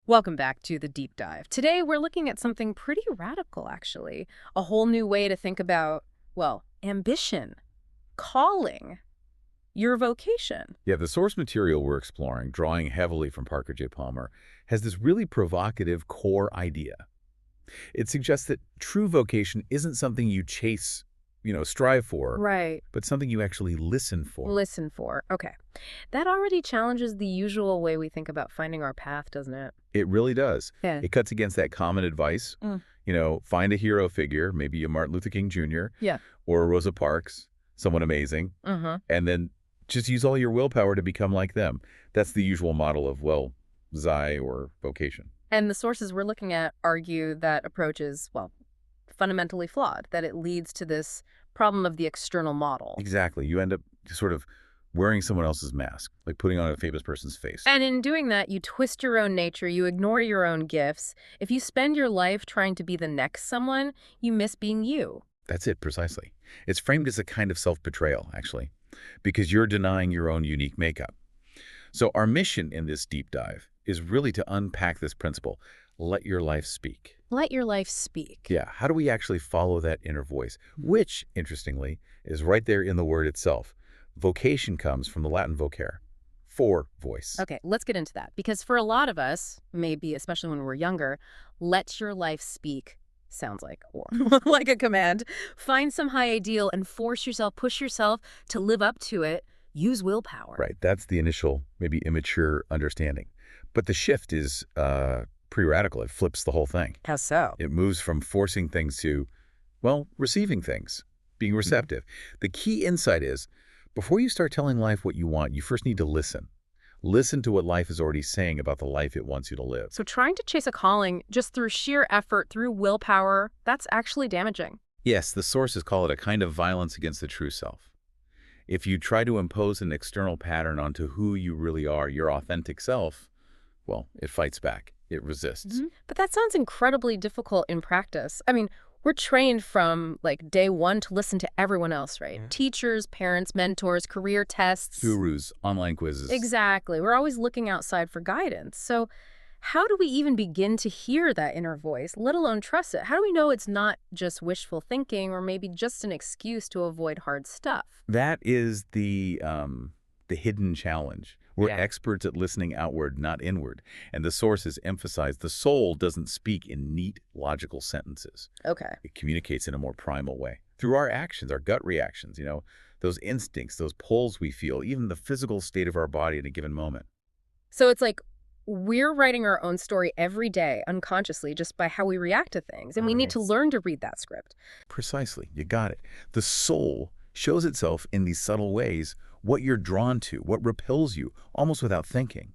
Welcome back to the deep dive. Today we're looking at something pretty radical, actually. A whole new way to think about, well, ambition, calling, your vocation. Yeah, the source material we're exploring, drawing heavily from Parker J. Palmer, has this really provocative core idea. It suggests that true vocation isn't something you chase, strive for, Right. but something you actually listen for. Listen for. Okay. That already challenges the usual way we think about finding our path, doesn't it? It really does. Yeah. It cuts against that common advice. Mm. Find a hero figure, maybe a Martin Luther King Jr. Yeah. or Rosa Parks, someone amazing, Mm-hmm. and then just use all your willpower to become like them. That's the usual model of, Zai or vocation. And the sources we're looking at argue that approach is, well, fundamentally flawed, that it leads to this problem of the external model. Exactly. You end up sort of wearing someone else's mask, like putting on a famous person's face. And in doing that, you twist your own nature, you ignore your own gifts. If you spend your life trying to be the next someone, you miss being you. That's it, precisely. It's framed as a kind of self-betrayal, actually, because you're denying your own unique makeup. So our mission in this deep dive is really to unpack this principle. Let your life speak. Let your life speak. Yeah, how do we actually follow that inner voice, which, interestingly, is right there in the word itself. Vocation comes from the Latin vocare, for voice. Okay, let's get into that. Because for a lot of us, maybe especially when we're younger, let your life speak sounds like, or like a command. Find some high ideal and push yourself to live up to it. Use willpower. Right, that's the initial, maybe immature understanding. But the shift is pretty radical. It flips the whole thing. How so? It moves from forcing things to, receiving things, being receptive. The key insight is, before you start telling life what you want, you first need to listen. Listen to what life is already saying about the life it wants you to live. So trying to chase a calling just through sheer effort, through willpower, that's actually damaging. Yes, the sources call it a kind of violence against the true self. If you try to impose an external pattern onto who you really are, your authentic self, it fights back. It resists. But that sounds incredibly difficult in practice. I mean, we're trained from like day one to listen to everyone else, right? Yeah. Teachers, parents, mentors, career tests. Gurus, online quizzes. Exactly. We're always looking outside for guidance. So how do we even begin to hear that inner voice, let alone trust it? How do we know it's not just wishful thinking or maybe just an excuse to avoid hard stuff? That is the hidden challenge. We're Yeah. experts at listening outward, not inward. And the sources emphasize the soul doesn't speak in neat, logical sentences. Okay. It communicates in a more primal way. Through our actions, our gut reactions, those instincts, those pulls we feel, even the physical state of our body at a given moment. So it's like we're writing our own story every day unconsciously just by how we react to things. And we need to learn to read that script. Precisely. You got it. The soul shows itself in these subtle ways, what you're drawn to, what repels you, almost without thinking.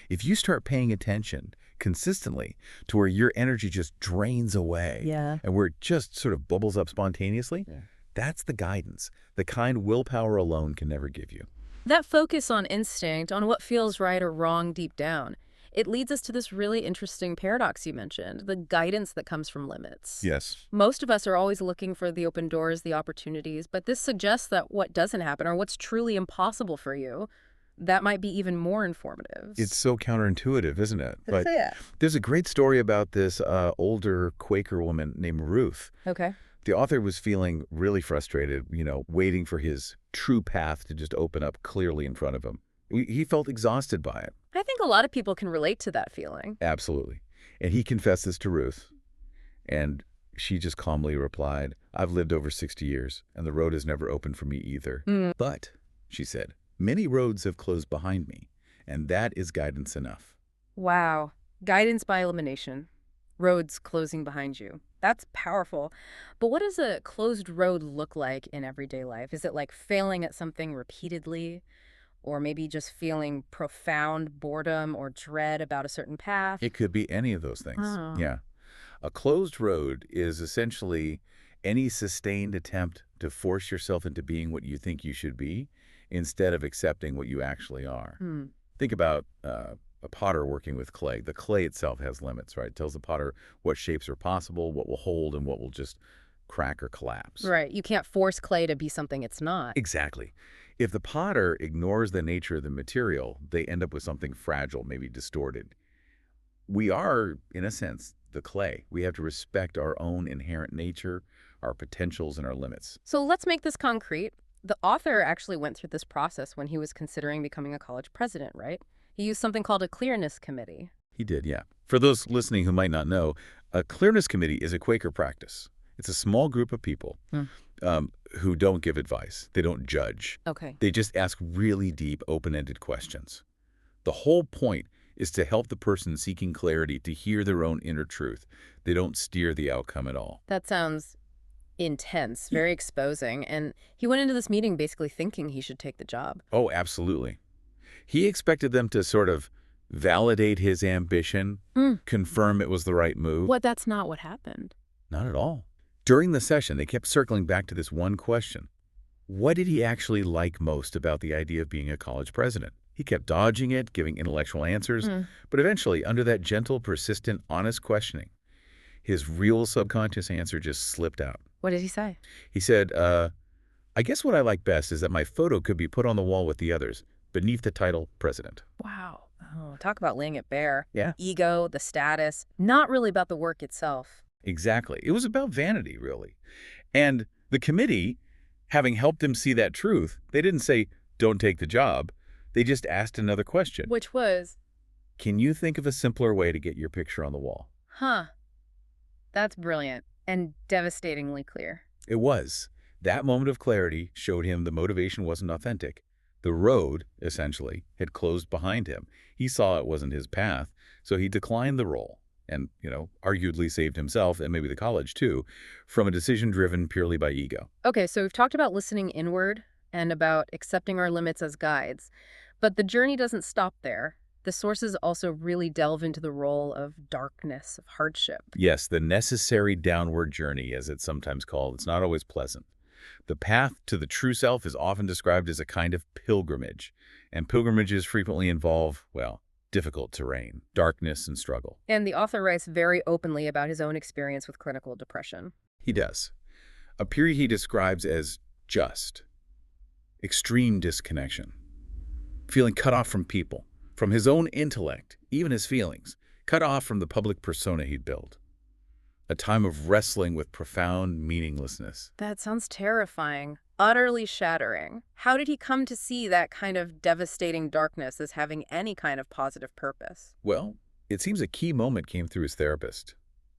If you start paying attention consistently to where your energy just drains away Yeah. and where it just sort of bubbles up spontaneously, that's the guidance, the kind willpower alone can never give you. That focus on instinct, on what feels right or wrong deep down, it leads us to this really interesting paradox you mentioned, the guidance that comes from limits. Yes. Most of us are always looking for the open doors, the opportunities, but this suggests that what doesn't happen or what's truly impossible for you, that might be even more informative. It's so counterintuitive, isn't it? But yeah. there's a great story about this older Quaker woman named Ruth. Okay. The author was feeling really frustrated, waiting for his true path to just open up clearly in front of him. He felt exhausted by it. I think a lot of people can relate to that feeling. Absolutely. And he confessed this to Ruth. And she just calmly replied, "I've lived over 60 years, and the road has never opened for me either. But," she said, "many roads have closed behind me, and that is guidance enough." Wow. Guidance by elimination. Roads closing behind you. That's powerful. But what does a closed road look like in everyday life? Is it like failing at something repeatedly? Or maybe just feeling profound boredom or dread about a certain path? It could be any of those things. Oh. Yeah. A closed road is essentially any sustained attempt to force yourself into being what you think you should be instead of accepting what you actually are. Think about a potter working with clay. The clay itself has limits, right? It tells the potter what shapes are possible, what will hold, and what will just crack or collapse. Right. You can't force clay to be something it's not. Exactly. If the potter ignores the nature of the material, they end up with something fragile, maybe distorted. We are, in a sense, the clay. We have to respect our own inherent nature, our potentials, and our limits. So let's make this concrete. The author actually went through this process when he was considering becoming a college president, right? He used something called a clearness committee. He did, yeah. For those listening who might not know, a clearness committee is a Quaker practice. It's a small group of people who don't give advice. They don't judge. Okay. They just ask really deep, open-ended questions. The whole point is to help the person seeking clarity to hear their own inner truth. They don't steer the outcome at all. That sounds intense, very exposing. And he went into this meeting basically thinking he should take the job. Oh, absolutely. He expected them to sort of validate his ambition, confirm it was the right move. What? That's not what happened. Not at all. During the session, they kept circling back to this one question. What did he actually like most about the idea of being a college president? He kept dodging it, giving intellectual answers, but eventually, under that gentle, persistent, honest questioning, his real subconscious answer just slipped out. What did he say? He said, I guess what I like best is that my photo could be put on the wall with the others, beneath the title president. Wow. Oh, talk about laying it bare. Yeah. Ego, the status, not really about the work itself. Exactly. It was about vanity, really. And the committee, having helped him see that truth, they didn't say, don't take the job. They just asked another question. Which was? Can you think of a simpler way to get your picture on the wall? Huh. That's brilliant and devastatingly clear. It was. That moment of clarity showed him the motivation wasn't authentic. The road, essentially, had closed behind him. He saw it wasn't his path, so he declined the role and, arguably saved himself, and maybe the college too, from a decision driven purely by ego. Okay, so we've talked about listening inward and about accepting our limits as guides. But the journey doesn't stop there. The sources also really delve into the role of darkness, of hardship. Yes, the necessary downward journey, as it's sometimes called. It's not always pleasant. The path to the true self is often described as a kind of pilgrimage, and pilgrimages frequently involve, well, difficult terrain, darkness, and struggle. And the author writes very openly about his own experience with clinical depression. He does. A period he describes as just, extreme disconnection, feeling cut off from people, from his own intellect, even his feelings, cut off from the public persona he'd built. A time of wrestling with profound meaninglessness. That sounds terrifying, utterly shattering. How did he come to see that kind of devastating darkness as having any kind of positive purpose? Well, it seems a key moment came through his therapist.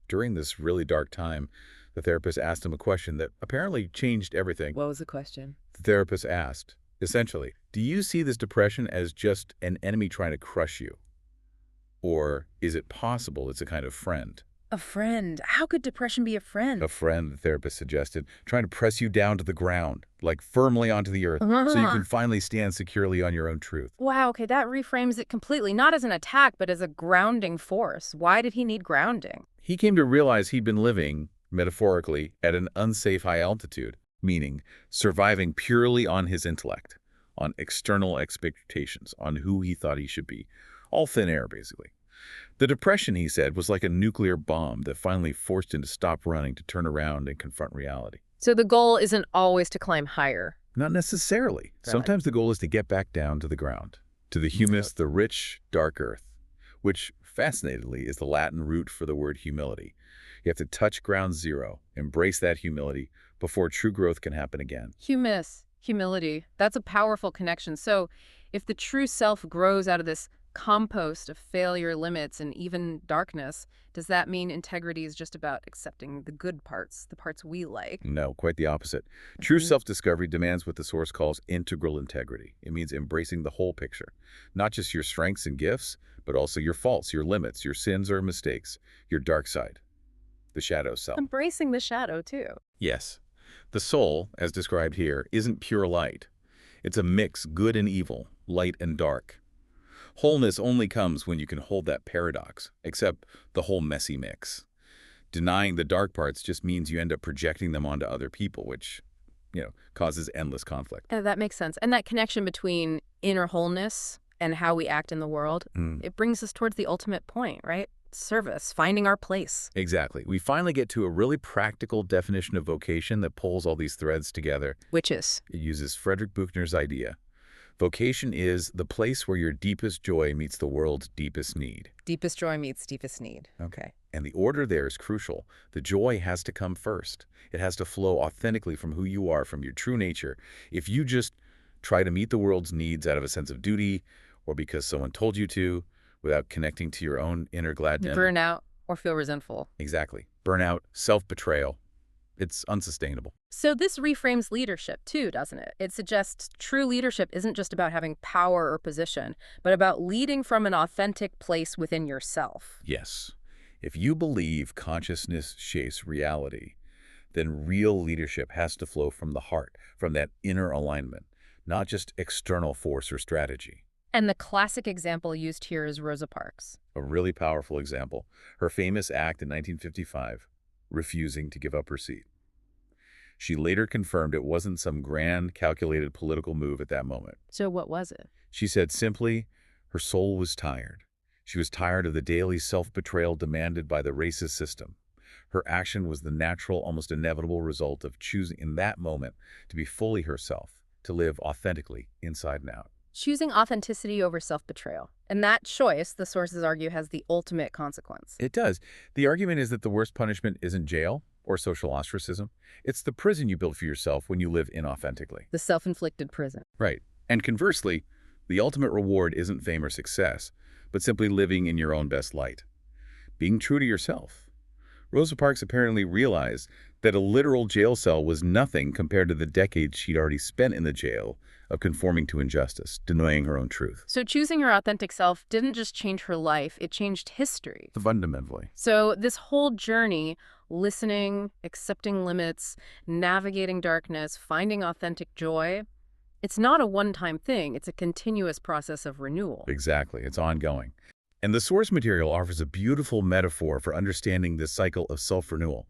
During this really dark time, the therapist asked him a question that apparently changed everything. What was the question? The therapist asked, essentially, do you see this depression as just an enemy trying to crush you? Or is it possible it's a kind of friend? A friend. How could depression be a friend? A friend, the therapist suggested, trying to press you down to the ground, like firmly onto the earth, so you can finally stand securely on your own truth. Wow, okay, that reframes it completely. Not as an attack, but as a grounding force. Why did he need grounding? He came to realize he'd been living, metaphorically, at an unsafe high altitude, meaning surviving purely on his intellect, on external expectations, on who he thought he should be. All thin air, basically. The depression, he said, was like a nuclear bomb that finally forced him to stop running, to turn around and confront reality. So the goal isn't always to climb higher. Not necessarily. Really? Sometimes the goal is to get back down to the ground, to the humus, the rich, dark earth, which, fascinatingly, is the Latin root for the word humility. You have to touch ground zero, embrace that humility, before true growth can happen again. Humus, humility, that's a powerful connection. So if the true self grows out of this compost of failure, limits, and even darkness, does that mean integrity is just about accepting the good parts, the parts we like? No, quite the opposite. True self-discovery demands what the source calls integral integrity. It means embracing the whole picture, not just your strengths and gifts, but also your faults, your limits, your sins or mistakes, your dark side, the shadow self. Embracing the shadow, too. Yes. The soul, as described here, isn't pure light. It's a mix, good and evil, light and dark. Wholeness only comes when you can hold that paradox, accept the whole messy mix. Denying the dark parts just means you end up projecting them onto other people, which, causes endless conflict. That makes sense. And that connection between inner wholeness and how we act in the world, it brings us towards the ultimate point, right? Service, finding our place. Exactly. We finally get to a really practical definition of vocation that pulls all these threads together. Which is? It uses Frederick Buchner's idea. Vocation is the place where your deepest joy meets the world's deepest need. Deepest joy meets deepest need. Okay. And the order there is crucial. The joy has to come first. It has to flow authentically from who you are, from your true nature. If you just try to meet the world's needs out of a sense of duty or because someone told you to, without connecting to your own inner gladness. Burn out or feel resentful. Exactly. Burnout, self-betrayal. It's unsustainable. So this reframes leadership too, doesn't it? It suggests true leadership isn't just about having power or position, but about leading from an authentic place within yourself. Yes. If you believe consciousness shapes reality, then real leadership has to flow from the heart, from that inner alignment, not just external force or strategy. And the classic example used here is Rosa Parks. A really powerful example. Her famous act in 1955, refusing to give up her seat. She later confirmed it wasn't some grand, calculated political move at that moment. So what was it? She said simply, her soul was tired. She was tired of the daily self-betrayal demanded by the racist system. Her action was the natural, almost inevitable result of choosing in that moment to be fully herself, to live authentically inside and out. Choosing authenticity over self-betrayal. And that choice, the sources argue, has the ultimate consequence. It does. The argument is that the worst punishment isn't jail or social ostracism. It's the prison you build for yourself when you live inauthentically. The self-inflicted prison. Right. And conversely, the ultimate reward isn't fame or success, but simply living in your own best light. Being true to yourself. Rosa Parks apparently realized that a literal jail cell was nothing compared to the decades she'd already spent in the jail of conforming to injustice, denying her own truth. So choosing her authentic self didn't just change her life, it changed history. Fundamentally. So this whole journey, listening, accepting limits, navigating darkness, finding authentic joy, it's not a one-time thing. It's a continuous process of renewal. Exactly. It's ongoing. And the source material offers a beautiful metaphor for understanding this cycle of self-renewal.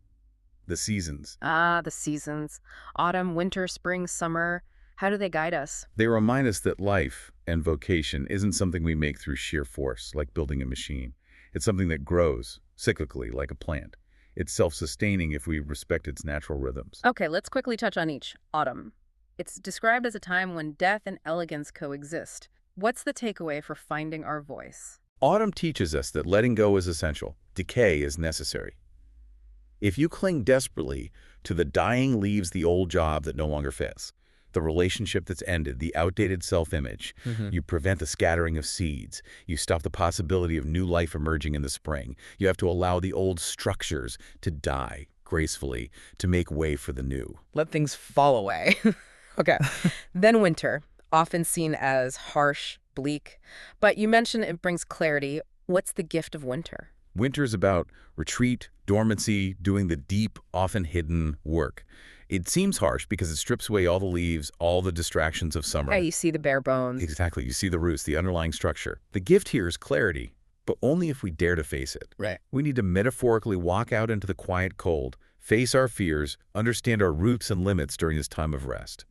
The seasons. Ah, the seasons. Autumn, winter, spring, summer. How do they guide us? They remind us that life and vocation isn't something we make through sheer force, like building a machine. It's something that grows, cyclically, like a plant. It's self-sustaining if we respect its natural rhythms. Okay, let's quickly touch on each. Autumn. It's described as a time when death and elegance coexist. What's the takeaway for finding our voice? Autumn teaches us that letting go is essential. Decay is necessary. If you cling desperately to the dying leaves, the old job that no longer fits, the relationship that's ended, the outdated self-image, you prevent the scattering of seeds. You stop the possibility of new life emerging in the spring. You have to allow the old structures to die gracefully to make way for the new. Let things fall away. Okay. Then winter, often seen as harsh, bleak. But you mentioned it brings clarity. What's the gift of winter? Winter's about retreat, dormancy, doing the deep, often hidden work. It seems harsh because it strips away all the leaves, all the distractions of summer. Yeah, you see the bare bones. Exactly. You see the roots, the underlying structure. The gift here is clarity, but only if we dare to face it. Right. We need to metaphorically walk out into the quiet cold, face our fears, understand our roots and limits during this time of rest.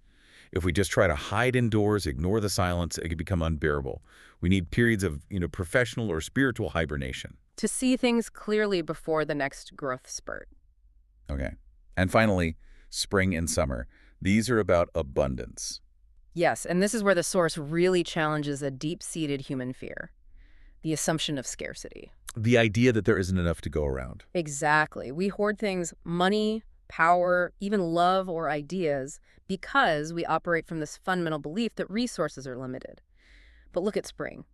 If we just try to hide indoors, ignore the silence, it can become unbearable. We need periods of, professional or spiritual hibernation. To see things clearly before the next growth spurt. Okay. And finally, spring and summer. These are about abundance. Yes, and this is where the source really challenges a deep-seated human fear. The assumption of scarcity. The idea that there isn't enough to go around. Exactly. We hoard things, money, power, even love or ideas, because we operate from this fundamental belief that resources are limited. But look at spring.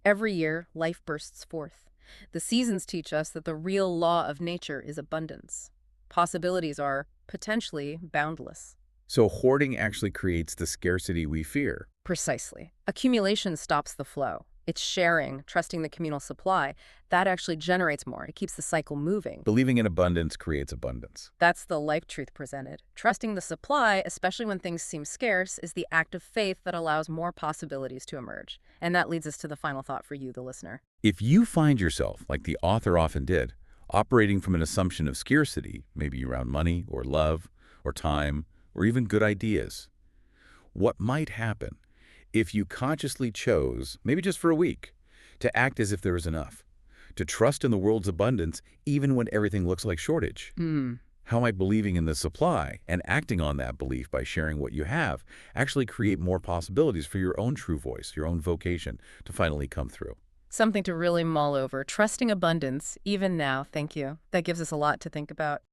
Every year, life bursts forth. The seasons teach us that the real law of nature is abundance. Possibilities are potentially boundless. So hoarding actually creates the scarcity we fear. Precisely. Accumulation stops the flow. It's sharing, trusting the communal supply. That actually generates more. It keeps the cycle moving. Believing in abundance creates abundance. That's the life truth presented. Trusting the supply, especially when things seem scarce, is the act of faith that allows more possibilities to emerge. And that leads us to the final thought for you, the listener. If you find yourself, like the author often did, operating from an assumption of scarcity, maybe around money or love or time or even good ideas, what might happen if you consciously chose, maybe just for a week, to act as if there is enough, to trust in the world's abundance even when everything looks like shortage? How might believing in the supply and acting on that belief by sharing what you have actually create more possibilities for your own true voice, your own vocation, to finally come through? Something to really mull over. Trusting abundance, even now. Thank you. That gives us a lot to think about.